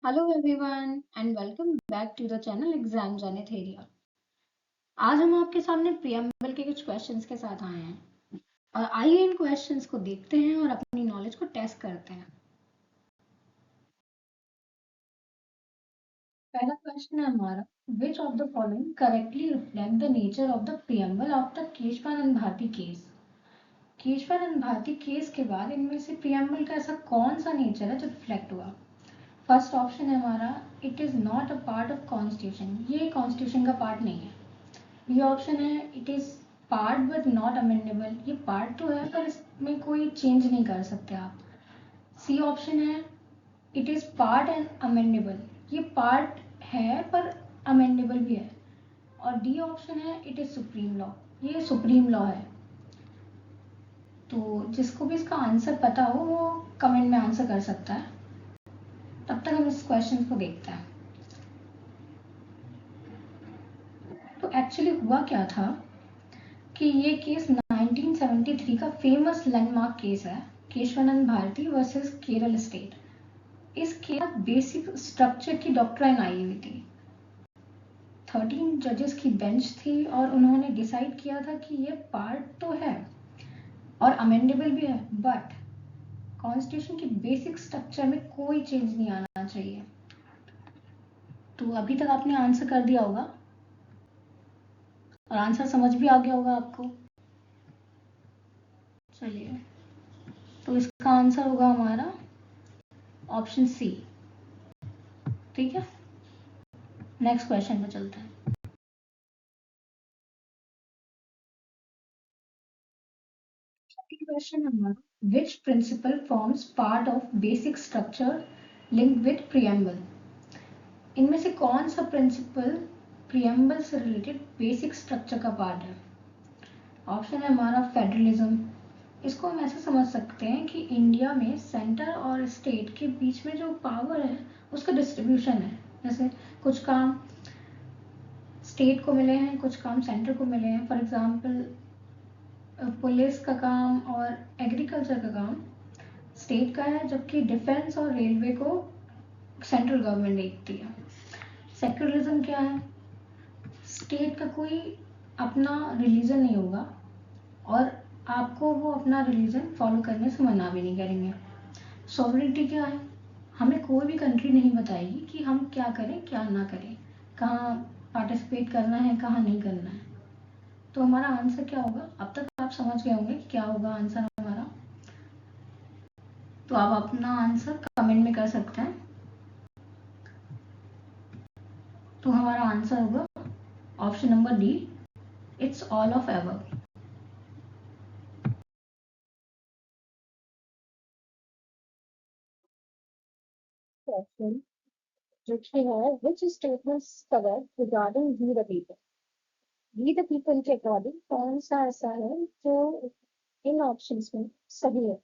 Hello everyone and welcome back to the channel exam जाने थेरिया। आज हम आपके सामने प्रियम्बल के कुछ क्वेश्चंस के साथ आए हैं और आइए इन क्वेश्चंस को देखते हैं और अपनी नॉलेज को टेस्ट करते हैं। पहला क्वेश्चन है हमारा, which of the following correctly reflect the nature of the preamble of the Kesavananda Bharati case. Kesavananda Bharati case के बाद इनमें से प्रियम्बल का ऐसा कौन सा नेचर है जो रिफ्लेक्ट हुआ। फर्स्ट ऑप्शन है हमारा, it is not a part of constitution, ये कॉन्स्टिट्यूशन का पार्ट नहीं है। ये ऑप्शन है, it is part but not amendable, ये पार्ट तो है पर इसमें कोई चेंज नहीं कर सकते आप। सी ऑप्शन है, it is part and amendable, ये पार्ट है पर अमेंडेबल भी है। और डी ऑप्शन है, इट इज सुप्रीम लॉ, ये सुप्रीम लॉ है। तो जिसको भी इसका आंसर पता हो वो कमेंट में आंसर कर सकता है। तब तक हम इस क्वेश्चन को देखते हैं। तो एक्चुअली हुआ क्या था कि ये केस 1973 का फेमस लैंडमार्क केस है, केशवानंद भारती वर्सेस केरल स्टेट। इस केस बेसिक स्ट्रक्चर की डॉक्ट्राइन आई हुई थी। 13 जजेस की बेंच थी और उन्होंने डिसाइड किया था कि ये पार्ट तो है और अमेंडेबल भी है, बट कॉन्स्टिट्यूशन की बेसिक स्ट्रक्चर में कोई चेंज नहीं आना चाहिए। तो अभी तक आपने आंसर कर दिया होगा और आंसर समझ भी आ गया होगा आपको। चलिए, तो इसका आंसर होगा हमारा ऑप्शन सी। ठीक है, नेक्स्ट क्वेश्चन पे चलते हैं। क्वेश्चन हमारा, which principle forms part of basic structure linked with preamble. इनमें से कौन सा प्रिंसिपल प्रियम्बल से रिलेटेड बेसिक स्ट्रक्चर का पार्ट है। ऑप्शन है हमारा फेडरलिज्म। इसको हम ऐसे समझ सकते हैं कि इंडिया में सेंटर और स्टेट के बीच में जो पावर है उसका डिस्ट्रीब्यूशन है। जैसे कुछ काम स्टेट को मिले हैं, कुछ काम सेंटर को मिले हैं। फॉर एग्जाम्पल, पुलिस का काम और एग्रीकल्चर का काम स्टेट का है, जबकि डिफेंस और रेलवे को सेंट्रल गवर्नमेंट देखती है। सेक्युलरिज्म क्या है, स्टेट का कोई अपना रिलीजन नहीं होगा और आपको वो अपना रिलीजन फॉलो करने से मना भी नहीं करेंगे। सॉवरेनिटी क्या है, हमें कोई भी कंट्री नहीं बताएगी कि हम क्या करें क्या ना करें, कहाँ पार्टिसिपेट करना है कहाँ नहीं करना है। तो हमारा आंसर क्या होगा, अब तक आप समझ गए होंगे कि क्या होगा आंसर हमारा। तो आप अपना आंसर कमेंट में कर सकते हैं। तो हमारा आंसर होगा option number D, it's all of ever. Question जो कि है, which statements covered regarding we the people। we the people के अकॉर्डिंग कौन सा ऐसा है जो इन ऑप्शंस में सही है।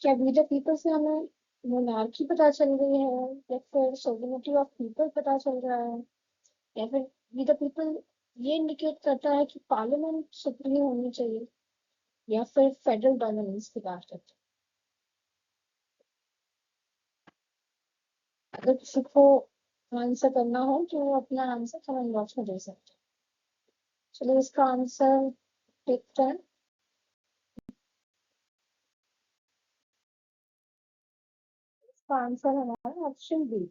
क्या वी द पीपल से हमें मोनार्की पता चल रही है, या फिर सोवरेनिटी ऑफ पीपल पता चल रहा है, या फिर वी द पीपल ये इंडिकेट करता है कि पार्लियामेंट सुप्रीम होनी चाहिए, या फिर फेडरल डोमिनेंस की बात करते हैं। अगर किसी को आंसर करना हो तो वो अपना आंसर कमेंट बॉक्स में दे सकते हैं। चलिए इसका आंसर देखते हैं। इसका आंसर हमारा ऑप्शन बी,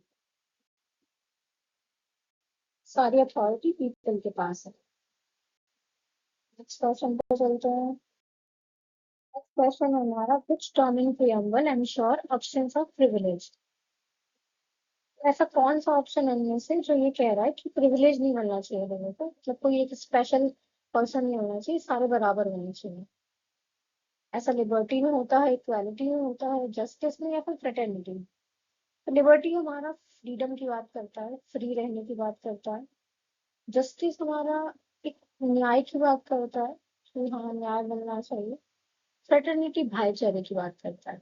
सारी अथॉरिटी पीपल के पास है। नेक्स्ट क्वेश्चन पर चलते हैं। नेक्स्ट क्वेश्चन हमारा, which term in preamble ensure options of privilege. ऐसा कौन सा ऑप्शन इनमें से जो ये कह रहा है कि प्रिविलेज नहीं मिलना चाहिए लोगों को, मतलब कोई एक स्पेशल पर्सन नहीं होना चाहिए, सारे बराबर होने चाहिए। ऐसा लिबर्टी में होता है, इक्वालिटी में होता है, जस्टिस में, या फिर फ्रेटर्निटी में। तो लिबर्टी हमारा फ्रीडम की बात करता है, फ्री रहने की बात करता है। जस्टिस हमारा एक न्याय की बात करता है कि हाँ न्याय मिलना चाहिए। फ्रेटर्निटी भाईचारे की बात करता है,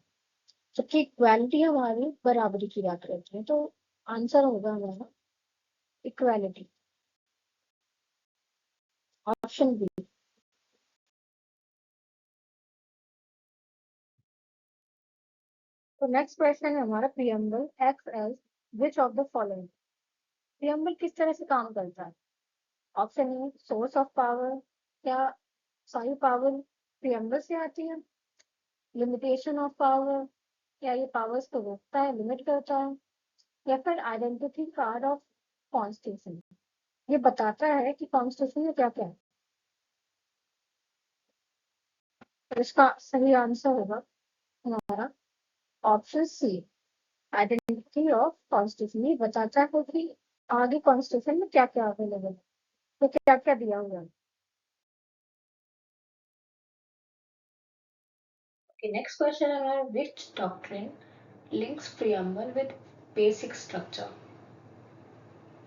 जबकि इक्वालिटी हमारी बराबरी की बात करती है। तो आंसर होगा हमारा इक्वालिटी, ऑप्शन बी। तो नेक्स्ट क्वेश्चन है हमारा, preamble acts as which of the following, preamble किस तरह से काम करता है? Option A source of power, क्या सारी पावर प्रियम्बल से आती है? लिमिटेशन ऑफ पावर, क्या ये पावर्स को रोकता है, लिमिट करता है? या फिर आइडेंटिटी कार्ड ऑफ कॉन्स्टिट्यूशन, ये बताता है कि कॉन्स्टिट्यूशन में क्या क्या है? तो इसका सही आंसर होगा हमारा option C, identity of constitution. ये बताता है कि आगे कॉन्स्टिट्यूशन में क्या क्या अवेलेबल है, तो क्या क्या दिया हुआ है। Okay, next question is which doctrine links preamble with basic structure?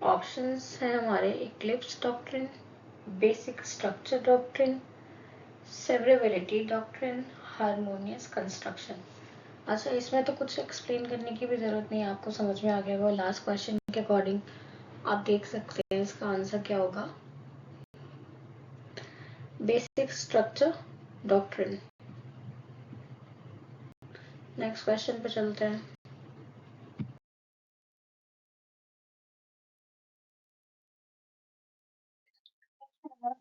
Options हैं हमारे Eclipse doctrine, basic structure doctrine, severability doctrine, harmonious construction. अच्छा, इसमें तो कुछ एक्सप्लेन करने की भी जरूरत नहीं है, आपको समझ में आ गया होगा। लास्ट क्वेश्चन के अकॉर्डिंग आप देख सकते हैं इसका आंसर क्या होगा, basic structure doctrine. Next question पे चलते हैं।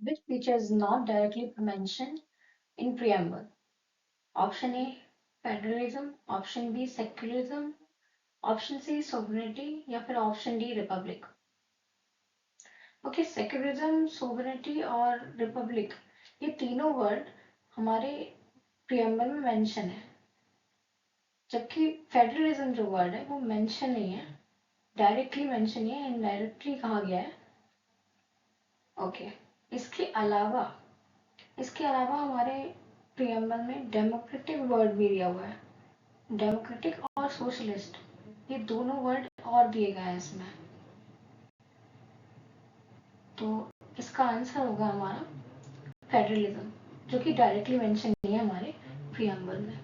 Which feature is not directly mentioned in preamble? Option A federalism, option B secularism, option C sovereignty या फिर option D republic. Okay, secularism, sovereignty और रिपब्लिक, ये तीनों वर्ड हमारे प्रियम्बल में मेंशन है, जबकि फेडरलिज्म जो वर्ड है वो मेंशन नहीं है, डायरेक्टली मेंशन नहीं है, इनडायरेक्टली कहा गया है। ओके, इसके अलावा हमारे प्रियम्बल में डेमोक्रेटिक वर्ड भी दिया हुआ है, डेमोक्रेटिक और सोशलिस्ट, ये दोनों वर्ड और दिए गए हैं इसमें। तो इसका आंसर होगा हमारा फेडरलिज्म, जो कि डायरेक्टली मेंशन नहीं है हमारे प्रियम्बल में।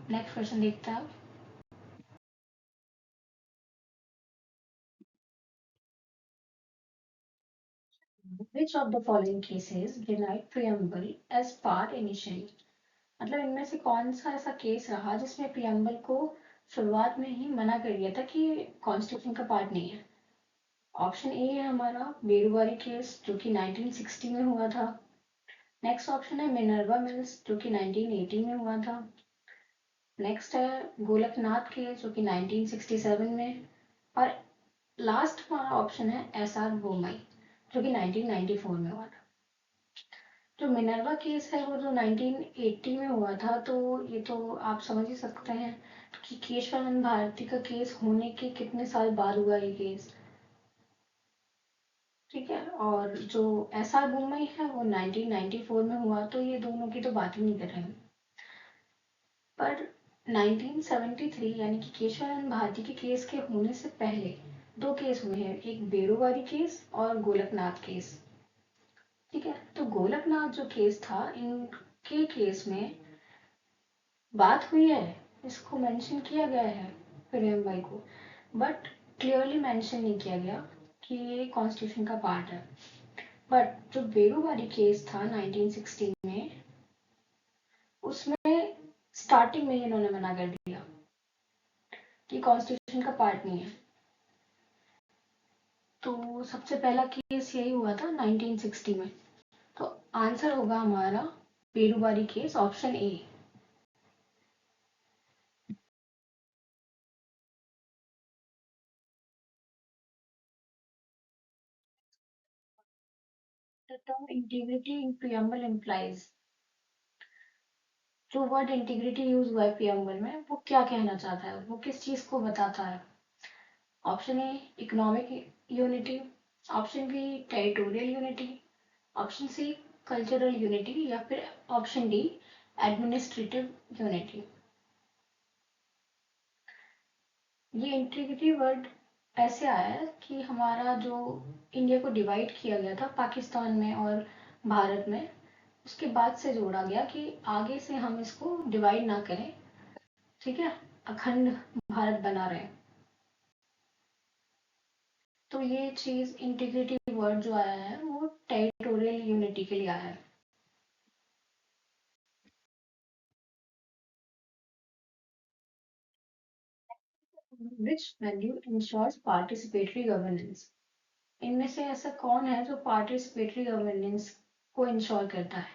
नेक्स्ट क्वेश्चन देखते हैं आप। Which of the following cases denied preamble as part initially? मतलब इनमें से कौन सा ऐसा केस रहा जिसमें प्रियम्बल को शुरुआत में ही मना कर दिया था कि कॉन्स्टिट्यूशन का पार्ट नहीं है? ऑप्शन ए है हमारा बेरुवारी केस, जो कि 1960 में हुआ था। नेक्स्ट ऑप्शन है मिनर्वा मिल्स, जो कि 1980 में हुआ था। नेक्स्ट है गोलकनाथ केस, जो कि 1967 में। और लास्ट हमारा ऑप्शन है एस आर बोमई, जो कि 1994 में हुआ था। जो मिनर्वा केस है वो जो 1980 में हुआ था, तो ये तो आप समझ ही सकते हैं कि केशवानंद भारती का केस होने के कितने साल बाद हुआ ये केस। ठीक है, और जो एस आर बोमई है वो 1994 में हुआ, तो ये दोनों की तो बात ही नहीं कर रहे हैं। पर 1973 यानी कि केशवानंद भारती के केस के होने से पहले दो केस हुए हैं, एक बेरोवारी केस और गोलकनाथ केस। ठीक है, तो गोलकनाथ जो केस था, इनके केस में बात हुई है, इसको मेंशन किया गया है प्रियम्बल को, बट क्लियरली मेंशन नहीं किया गया कि ये कॉन्स्टिट्यूशन का पार्ट है। बट जो बेरोवारी केस था 1960 में, उसमें स्टार्टिंग में इन्होंने मना कर दिया कि कॉन्स्टिट्यूशन का पार्ट नहीं है। तो सबसे पहला केस यही हुआ था 1960 में। तो आंसर होगा हमारा Berubari case, option A. The term integrity in preamble implies, जो वर्ड इंटीग्रिटी यूज हुआ है preamble में, वो क्या कहना चाहता है, वो किस चीज को बताता है? Option A economic unity, option B territorial unity, option C cultural unity या फिर ऑप्शन डी एडमिनिस्ट्रेटिव यूनिटी। ये इंटीग्रिटी वर्ड ऐसे आया है कि हमारा जो इंडिया को डिवाइड किया गया था पाकिस्तान में और भारत में, उसके बाद से जोड़ा गया कि आगे से हम इसको डिवाइड ना करें। ठीक है, अखंड भारत बना रहे। तो ये चीज इंटीग्रिटी वर्ड जो आया है वो टेरिटोरियल यूनिटी के लिए आया है। Which value ensures participatory governance? इनमें से ऐसा कौन है जो पार्टिसिपेटरी गवर्नेंस को इंश्योर करता है?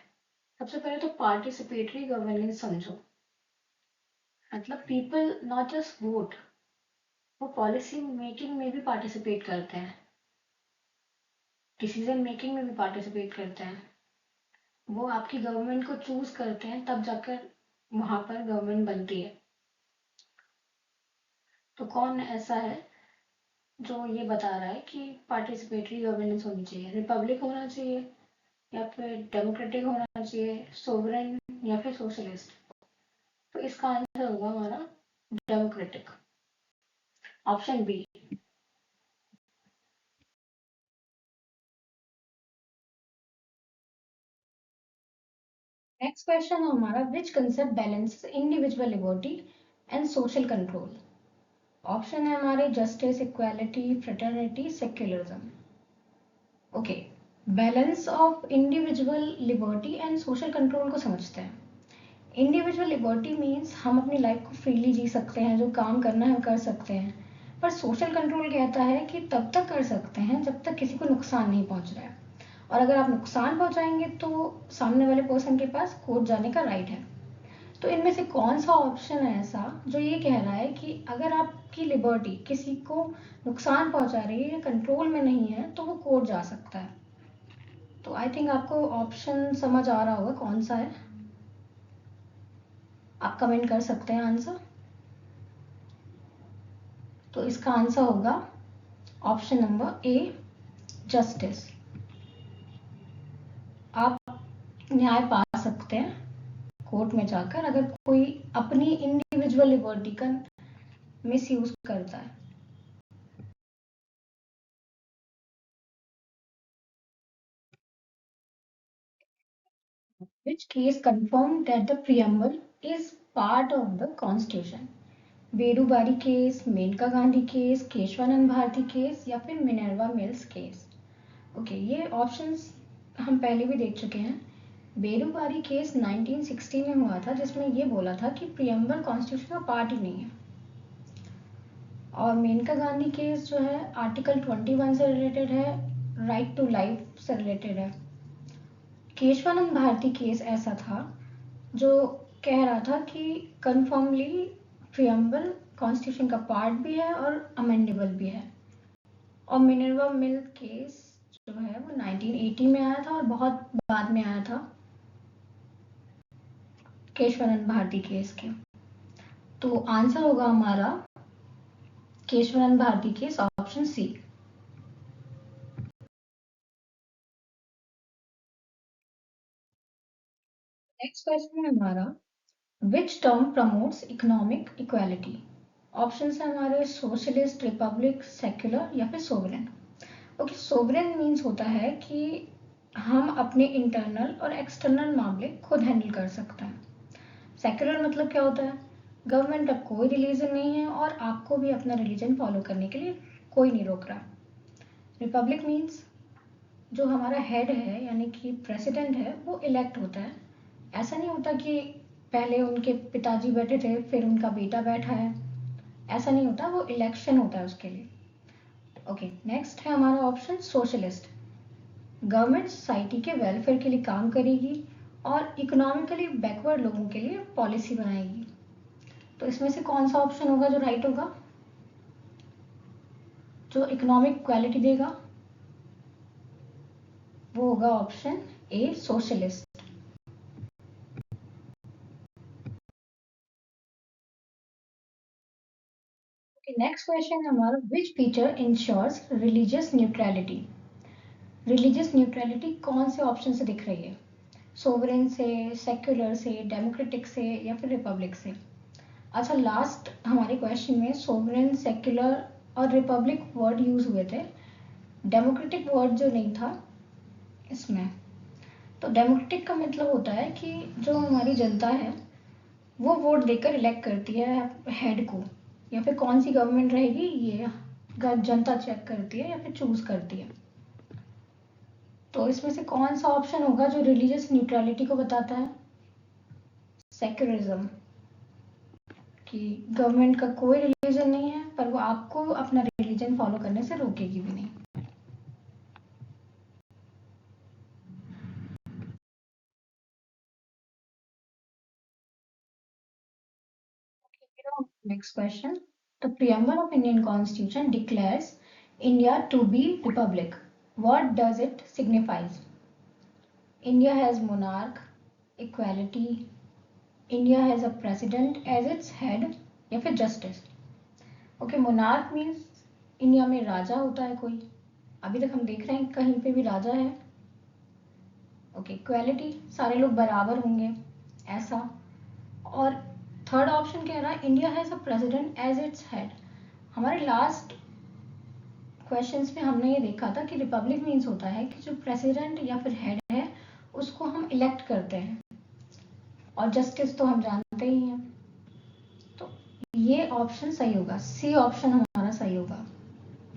सबसे पहले तो पार्टिसिपेटरी गवर्नेंस समझो, मतलब पीपल नॉट जस्ट वोट, वो पॉलिसी मेकिंग में भी पार्टिसिपेट करते हैं, डिसीजन मेकिंग में भी पार्टिसिपेट करते हैं, वो आपकी गवर्नमेंट को चूज करते हैं, तब जाकर वहां पर गवर्नमेंट बनती है। तो कौन ऐसा है जो ये बता रहा है कि पार्टिसिपेटरी गवर्नेंस होनी चाहिए? रिपब्लिक होना चाहिए, या फिर डेमोक्रेटिक होना चाहिए, सोवरेन, या फिर सोशलिस्ट? तो इसका आंसर होगा हमारा democratic, option B. Next question हमारा, which concept balance individual liberty and social control? Option है हमारे justice, equality, fraternity, secularism. Okay, balance of individual liberty and social control को समझते हैं। इंडिविजुअल लिबर्टी मीन्स हम अपनी लाइफ को फ्रीली जी सकते हैं, जो काम करना है कर सकते हैं, पर सोशल कंट्रोल कहता है कि तब तक कर सकते हैं जब तक किसी को नुकसान नहीं पहुंच रहा है, और अगर आप नुकसान पहुंचाएंगे तो सामने वाले पर्सन के पास कोर्ट जाने का राइट है। तो इनमें से कौन सा ऑप्शन है ऐसा जो ये कह रहा है कि अगर आपकी लिबर्टी किसी को नुकसान पहुंचा रही है या कंट्रोल में नहीं है तो वो कोर्ट जा सकता है? तो आई थिंक आपको ऑप्शन समझ आ रहा होगा कौन सा है। आप कमेंट कर सकते हैं आंसर। तो इसका आंसर होगा ऑप्शन नंबर ए, जस्टिस। आप न्याय पा सकते हैं कोर्ट में जाकर अगर कोई अपनी इंडिविजुअल लिबर्टी का मिसयूज करता है। Which case confirmed that the preamble is part of the constitution? Berubari case, Maneka Gandhi case, Kesavananda Bharati case, या फिर मिनर्वा मिल्स केस? ओके, ये ऑप्शंस हम पहले भी देख चुके हैं। बेरूबारी केस 1960 में हुआ था, जिसमें ये बोला था कि प्रियम्बल कॉन्स्टिट्यूशन का पार्ट ही नहीं है। और मेनका गांधी केस जो है आर्टिकल 21 से रिलेटेड है, राइट टू लाइफ से रिलेटेड है। केशवानंद भारती केस ऐसा था जो कह रहा था कि कन्फर्मली प्रियम्बल कॉन्स्टिट्यूशन का पार्ट भी है और अमेंडेबल भी है। और मिनर्वा मिल केस जो है वो 1980 में आया था और बहुत बाद में आया था केशवानंद भारती केस के। तो आंसर होगा हमारा Kesavananda Bharati case, option C. Next question है हमारा, which term promotes economic equality? Option है हमारे सोशलिस्ट, रिपब्लिक, सेक्युलर, या फिर सोवरेन। ओके, सोवरेन मीन्स होता है कि हम अपने इंटरनल और एक्सटर्नल मामले खुद हैंडल कर सकते हैं। सेक्युलर मतलब क्या होता है? गवर्नमेंट का कोई रिलीजन नहीं है और आपको भी अपना रिलीजन फॉलो करने के लिए कोई नहीं रोक रहा। रिपब्लिक मीन्स जो हमारा हेड है यानी कि प्रेसिडेंट है वो इलेक्ट होता है। ऐसा नहीं होता कि पहले उनके पिताजी बैठे थे फिर उनका बेटा बैठा है, ऐसा नहीं होता, वो इलेक्शन होता है उसके लिए। ओके, नेक्स्ट है हमारा ऑप्शन सोशलिस्ट। गवर्नमेंट सोसाइटी के वेलफेयर के लिए काम करेगी और इकोनॉमिकली बैकवर्ड लोगों के लिए पॉलिसी बनाएगी। तो इसमें से कौन सा ऑप्शन होगा जो राइट होगा, जो इकोनॉमिक क्वालिटी देगा? वो होगा option A, socialist. Next question है हमारा, which feature ensures religious neutrality? Religious neutrality कौन से ऑप्शन से दिख रही है? सोवरेन से, सेक्युलर से, डेमोक्रेटिक से, या फिर रिपब्लिक से? अच्छा, लास्ट हमारे क्वेश्चन में सोवरेन, सेक्युलर और रिपब्लिक वर्ड यूज हुए थे, डेमोक्रेटिक वर्ड जो नहीं था इसमें। तो डेमोक्रेटिक का मतलब होता है कि जो हमारी जनता है वो वोट देकर इलेक्ट करती है हेड को, या फिर कौन सी गवर्नमेंट रहेगी ये जनता चेक करती है या फिर चूज करती है। तो इसमें से कौन सा ऑप्शन होगा जो रिलीजियस न्यूट्रलिटी को बताता है? सेक्युलरिज्म। कि गवर्नमेंट का कोई रिलीजन नहीं है, पर वो आपको अपना रिलीजन फॉलो करने से रोकेगी भी नहीं। Next question. The preamble of Indian Constitution declares India to be republic. What does it signifies? India has monarch, equality. India has a president as its head या फिर justice. Okay, monarch means India में राजा होता है कोई. अभी तक हम देख रहे हैं कहीं पे भी राजा है. ओके, इक्वालिटी सारे लोग बराबर होंगे ऐसा. और थर्ड ऑप्शन कह रहा है India has a president as its head. हमारे लास्ट क्वेश्चंस में हमने ये देखा था कि रिपब्लिक मीन्स होता है कि जो प्रेसिडेंट या फिर हेड है उसको हम इलेक्ट करते हैं, और जस्टिस तो हम जानते ही हैं. तो ये ऑप्शन सही होगा, सी ऑप्शन हमारा सही होगा.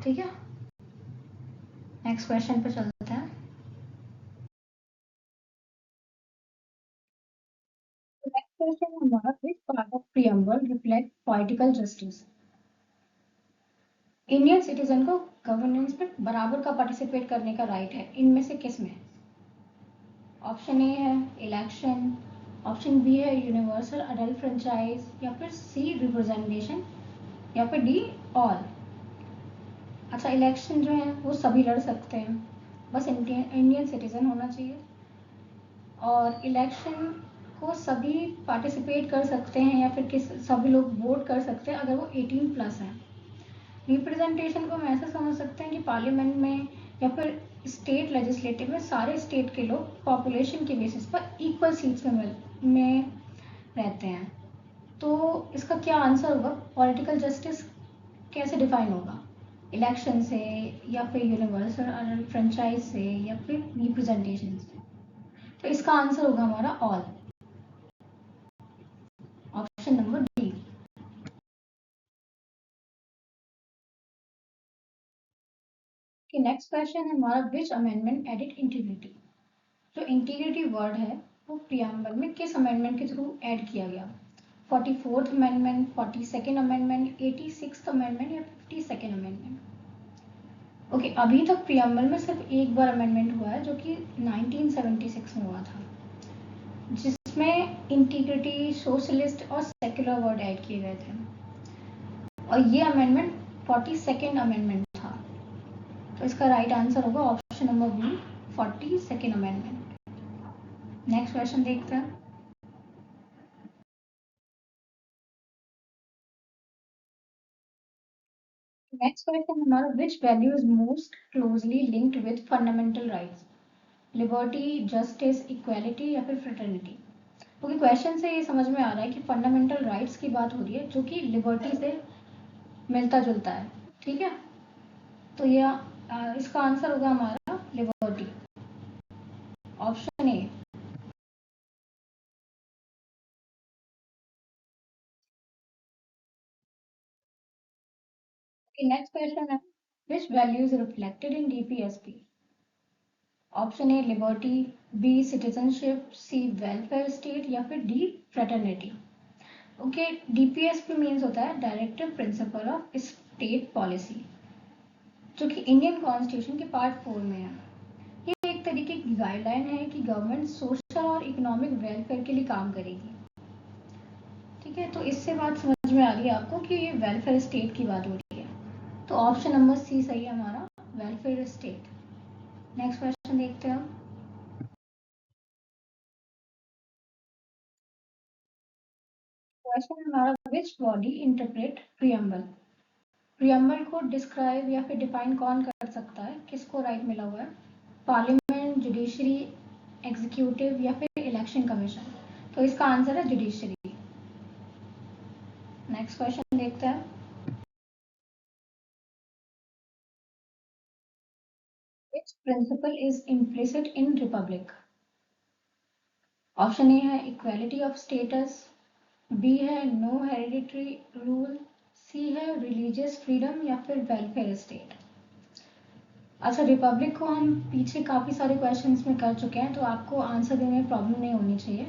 ठीक है, नेक्स्ट क्वेश्चन पे चलते हैं. नेक्स्ट क्वेश्चन हमारा, which part of preamble reflect political justice. Indian citizen को गवर्नेंस में बराबर का पार्टिसिपेट करने का राइट है. इनमें से किस में? ऑप्शन ए है इलेक्शन, ऑप्शन बी है यूनिवर्सल अडल्ट फ्रेंचाइज, या फिर सी रिप्रेजेंटेशन, या फिर डी ऑल. अच्छा, इलेक्शन जो है वो सभी लड़ सकते हैं, बस इंडियन सिटीजन होना चाहिए. और इलेक्शन को सभी पार्टिसिपेट कर सकते हैं या फिर सभी लोग वोट कर सकते हैं अगर वो 18+ हैं. रिप्रेजेंटेशन को हम ऐसा समझ सकते हैं कि पार्लियामेंट में या फिर स्टेट लेजिस्लेटिव में सारे स्टेट के लोग पॉपुलेशन के बेसिस पर इक्वल सीट्स में रहते हैं. तो इसका क्या आंसर होगा? पॉलिटिकल जस्टिस कैसे डिफाइन होगा? इलेक्शन से, या फिर यूनिवर्सल फ्रेंचाइज से, या फिर रिप्रेजेंटेशन से? तो इसका आंसर होगा हमारा all, option number D. Next question है हमारा, विच अमेंडमेंट एडिट इंटीग्रिटी. जो इंटीग्रिटी वर्ड है वो प्रियम्बल में किस अमेंडमेंट के थ्रू ऐड किया गया? 44th amendment, 42nd amendment, 86th amendment, या 52nd अमेंडमेंट? ओके, अभी तक प्रियम्बल में सिर्फ एक बार अमेंडमेंट हुआ है जो कि 1976 में हुआ था, जिसमें इंटीग्रिटी, सोशलिस्ट और सेक्युलर वर्ड ऐड किए गए थे. और ये अमेंडमेंट 42nd अमेंडमेंट था. तो इसका राइट आंसर होगा option number B, 42nd amendment. Next question देखते हैं. नेक्स्ट क्वेश्चन हमारा, which value is most closely linked with fundamental rights. Liberty, justice, equality, या फिर फ्रेटर्निटी? क्योंकि क्वेश्चन से ये समझ में आ रहा है कि फंडामेंटल राइट्स की बात हो रही है जो कि लिबर्टी से मिलता जुलता है. ठीक है, तो ये इसका आंसर होगा हमारा liberty, option A. Next question है, which value is reflected in DPSP. Option A liberty, B citizenship, C welfare state, या फिर D fraternity? Okay, DPSP means होता है directive principle of state policy, जो कि इंडियन कॉन्स्टिट्यूशन के part 4 में है. ये एक तरीके की गाइडलाइन है कि गवर्नमेंट सोशल और इकोनॉमिक वेलफेयर के लिए काम करेगी. ठीक है, तो इससे बात समझ में आ रही है आपको कि ये वेलफेयर स्टेट की बात हो रही है. तो ऑप्शन नंबर सी सही है हमारा, वेलफेयर स्टेट. नेक्स्ट क्वेश्चन देखते हैं हम. क्वेश्चन हमारा, which body interpret preamble. Preamble को डिस्क्राइब या फिर डिफाइन कौन कर सकता है, किसको राइट मिला हुआ है? पार्लियामेंट, जुडिशरी, एग्जीक्यूटिव, या फिर इलेक्शन कमीशन? तो इसका आंसर है जुडिशरी. नेक्स्ट क्वेश्चन देखते हैं. Which principle is implicit in republic? Option A है इक्वालिटी ऑफ स्टेटस, बी है नो हेरिडिटरी रूल, सी है रिलीजियस फ्रीडम, या फिर वेलफेयर स्टेट? अच्छा, रिपब्लिक को हम पीछे काफ़ी सारे क्वेश्चंस में कर चुके हैं, तो आपको आंसर देने में प्रॉब्लम नहीं होनी चाहिए.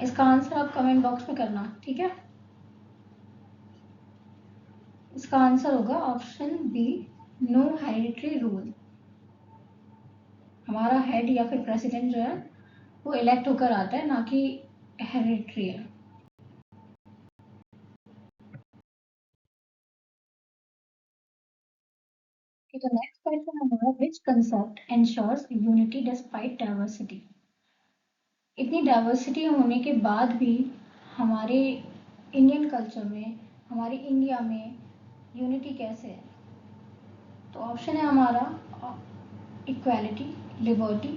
इसका आंसर आप कमेंट बॉक्स में करना, ठीक है। इसका आंसर होगा option B, no hereditary rule. हमारा हेड या फिर प्रेसिडेंट जो है वो इलेक्ट होकर आता है, ना कि हेरिडिटरी है। तो नेक्स्ट क्वेश्चन हमारा, which concept ensures unity despite diversity. इतनी डाइवर्सिटी होने के बाद भी हमारे इंडियन कल्चर में, हमारे इंडिया में यूनिटी कैसे है? तो ऑप्शन है हमारा इक्वालिटी, लिबर्टी,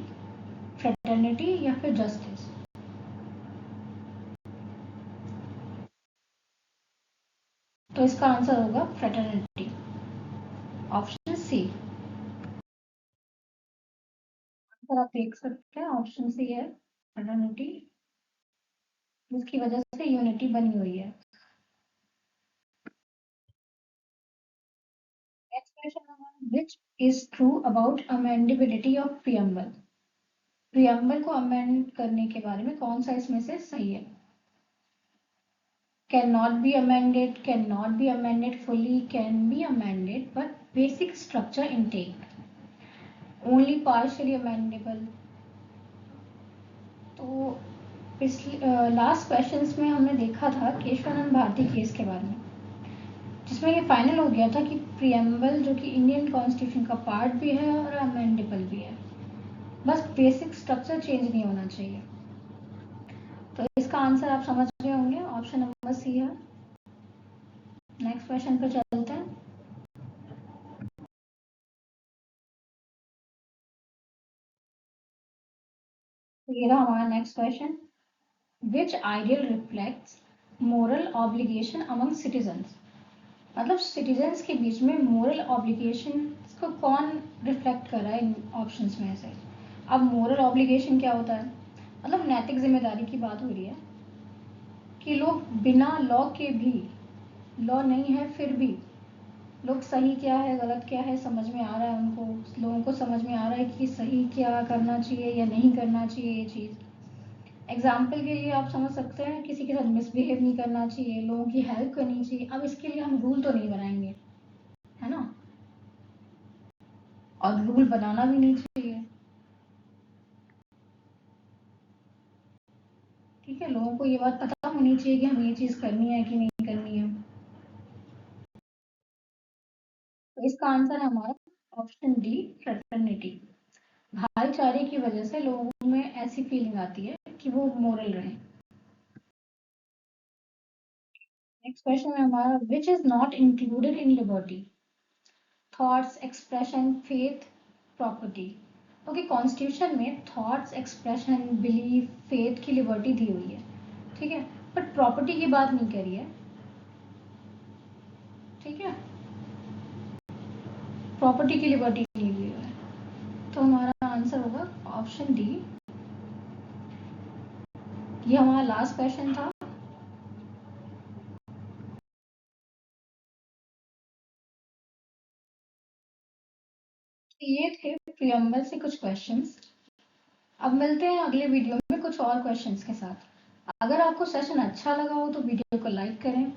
फ्रेटर्निटी या फिर जस्टिस। तो इसका आंसर होगा फ्रेटर्निटी, ऑप्शन सी। आंसर आप देख सकते हैं, ऑप्शन सी है फ्रेटर्निटी, जिसकी वजह से यूनिटी बनी हुई है। नेक्स्ट क्वेश्चन हमारा, which is true about amendability of preamble. Preamble को अमेंड करने के बारे में कौन सा इसमें से सही है? Can not be amended, can not be amended fully, can be amended but basic structure intake, only partially amendable. तो पिछले लास्ट क्वेश्चंस में हमने देखा था केशवानंद भारती केस के बारे में, जिसमें ये फाइनल हो गया था कि प्रीएम्बल जो कि इंडियन कॉन्स्टिट्यूशन का पार्ट भी है और अमेंडेबल भी है, बस बेसिक स्ट्रक्चर चेंज नहीं होना चाहिए। तो इसका आंसर आप समझ रहे होंगे, ऑप्शन नंबर सी है। नेक्स्ट क्वेश्चन पे चलते हैं। तो ये रहा हमारा next question, which ideal reflects moral obligation among citizens. मतलब सिटीजन्स के बीच में मोरल ऑब्लिगेशन को कौन रिफ्लेक्ट कर रहा है इन ऑप्शंस में से? अब मोरल ऑब्लिगेशन क्या होता है? मतलब नैतिक जिम्मेदारी की बात हो रही है कि लोग बिना लॉ के भी, लॉ नहीं है फिर भी लोग सही क्या है गलत क्या है समझ में आ रहा है उनको, लोगों को समझ में आ रहा है कि सही क्या करना चाहिए या नहीं करना चाहिए ये चीज़। एग्जाम्पल के लिए आप समझ सकते हैं, किसी के साथ मिसबिहेव नहीं करना चाहिए, लोगों की हेल्प करनी चाहिए। अब इसके लिए हम रूल तो नहीं बनाएंगे, है ना, और रूल बनाना भी नहीं चाहिए। ठीक है, लोगों को ये बात पता होनी चाहिए कि हमें ये चीज़ करनी है कि नहीं करनी है। तो इसका आंसर है हमारा ऑप्शन डी, फ्रेटर्निटी। भाईचारे की वजह से लोगों में ऐसी फीलिंग आती है कि वो मोरल रहे। नेक्स्ट क्वेश्चन है हमारा, which is not included in liberty. Thoughts, expression, faith, property. Okay, constitution में थॉट्स, एक्सप्रेशन, बिलीफ, फेथ की लिबर्टी दी हुई है, ठीक है, बट प्रॉपर्टी की बात नहीं करी है। ठीक है, प्रॉपर्टी की लिबर्टी नहीं दी हुई है। तो हमारा आंसर होगा ऑप्शन डी। ये हमारा लास्ट क्वेश्चन था। ये थे प्रियम्बल से कुछ क्वेश्चंस। अब मिलते हैं अगले वीडियो में कुछ और क्वेश्चंस के साथ। अगर आपको सेशन अच्छा लगा हो तो वीडियो को लाइक करें,